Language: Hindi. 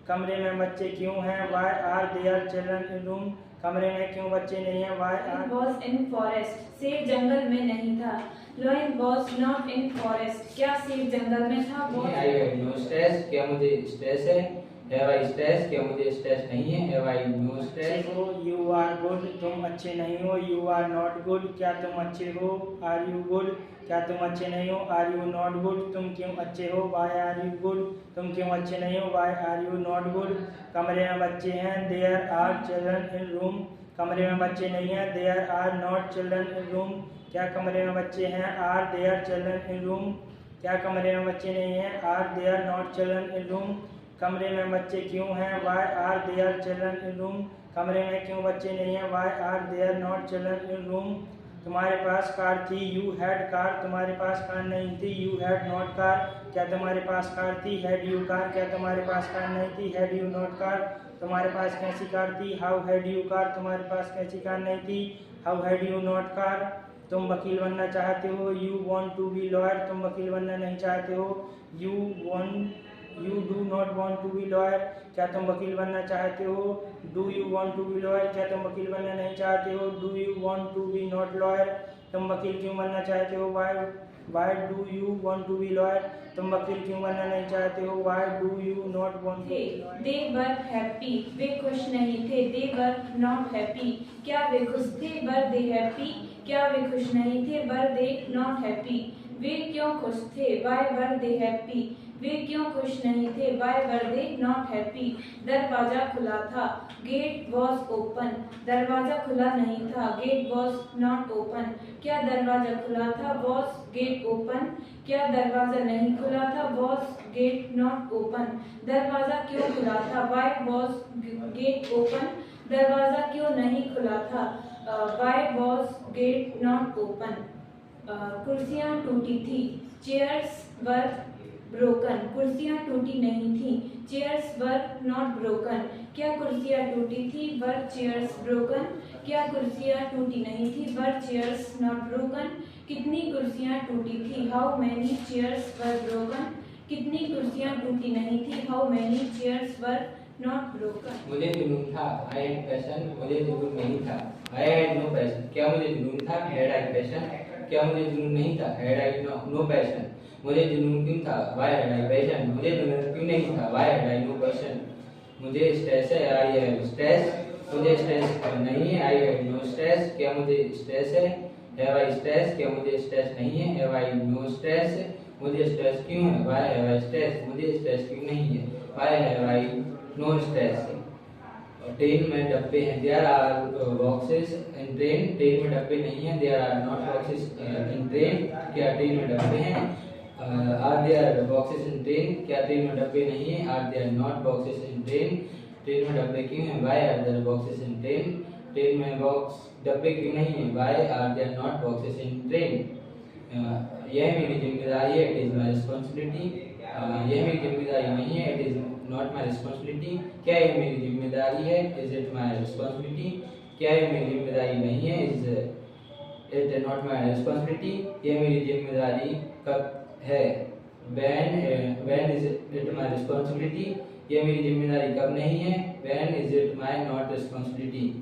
कमरे में बच्चे क्यों हैं? Why are there children in room? कमरे में क्यों बच्चे नहीं हैं? Why are was in forest. सेब जंगल में नहीं था. Lion was not in forest. क्या सेब जंगल में था? I have no stress. क्या मुझे स्ट्रेस है? Have I stress? क्या मुझे स्ट्रेस नहीं है? Have I no stress? अच्छे हो. You are good. तुम अच्छे नहीं हो. You are not good. क्या तुम अच्छे हो? Are you good? क्या तुम अच्छे नहीं हो? Are you not good? तुम क्यों अच्छे हो? Why are you good? तुम क्यों अच्छे नहीं हो? Why are you not good? कमरे में बच्चे हैं. There are children in room. कमरे में बच्चे नहीं हैं. There are not children in room. क्या कमरे में बच्चे हैं? Are there children in room? क्या कमरे में बच्चे नहीं हैं? Are there not children in room? कमरे में बच्चे क्यों हैं? Why are there children in room? कमरे में क्यों बच्चे नहीं हैं? Why are there not children in room? तुम्हारे पास कार थी. You had car. तुम्हारे पास कार नहीं थी. You had not car. क्या तुम्हारे पास कार थी? Had you car. क्या तुम्हारे पास कार नहीं थी? Had you not car. तुम्हारे पास कैसी कार थी? How had you car. तुम्हारे पास कैसी कार नहीं थी? How had you not car. तुम वकील बनना चाहते हो. You want to be lawyer. तुम वकील बनना नहीं चाहते हो. You do not want to be lawyer. क्या तुम वकील बनना चाहते हो? Do you want to be lawyer. क्या तुम वकील बनना नहीं चाहते हो? Do you want to be not lawyer. तुम वकील क्यों बनना चाहते हो? Why do you want to be lawyer. तुम वकील क्यों बनना नहीं चाहते हो? Why do you not want to be lawyer. They were happy. वे खुश नहीं थे. They were not happy. क्या वे खुश थे? Were they happy. क्या वे खुश नहीं थे? Were they not happy. वे क्यों खुश थे? Why were they happy. वे क्यों खुश नहीं थे? Why were they not happy. दरवाजा खुला था. Gate was open. दरवाजा खुला नहीं था. Gate was not open. क्या दरवाजा खुला था? Was gate open. क्या दरवाजा नहीं खुला था? Was gate not open. दरवाजा क्यों खुला था? Why was gate open. दरवाजा क्यों नहीं खुला था? Why was gate not open. कुर्सियाँ टूटी थी. Chairs were broken. कुर्सियाँ टूटी नहीं थी. Chairs were not broken. क्या कुर्सियाँ टूटी थी? Were chairs broken. क्या कुर्सियाँ टूटी नहीं थी? Were chairs not broken. कितनी कुर्सियाँ टूटी थी? How many chairs were broken. कितनी कुर्सियाँ टूटी नहीं थी? How many chairs were not broken. मुझे जुनून था. I had passion. मुझे जुनून नहीं था. I had no passion. क्या मुझे जुनून था? Had I passion. क्या मुझे जुनून नहीं था? Had I no passion. मुझे जुनून क्यों था? Why had I passion. मुझे जुनून क्यों नहीं था? Why had I no passion. मुझे स्ट्रेस है. I have stress. मुझे स्ट्रेस नहीं है. I have no stress. क्या मुझे स्ट्रेस है? Have I stress. क्या मुझे स्ट्रेस नहीं है? Have I no stress. मुझे स्ट्रेस क्यों है? Why have I stress. मुझे स्ट्रेस क्यों नहीं है? Why have I no stress. Train में डब्बे हैं. There are boxes in train. Train में डब्बे नहीं हैं. There are not boxes in train. क्या ट्रेन में डब्बे हैं? Are there boxes in train. क्या ट्रेन में डब्बे नहीं हैं? Are there not boxes in train. Train में डब्बे क्यों हैं? Why are there boxes in train. Train में डब्बे क्यों नहीं हैं? Why are there not boxes in train. यह मेरी जिम्मेदारी है. It is my responsibility. यह मेरी जिम्मेदारी नहीं है. It is not my responsibility. क्या यह मेरी जिम्मेदारी है? Is it my responsibility. क्या यह मेरी जिम्मेदारी नहीं है? Is it not my responsibility. यह मेरी जिम्मेदारी कब है? When is it my responsibility. यह मेरी जिम्मेदारी कब नहीं है? When is it my not responsibility.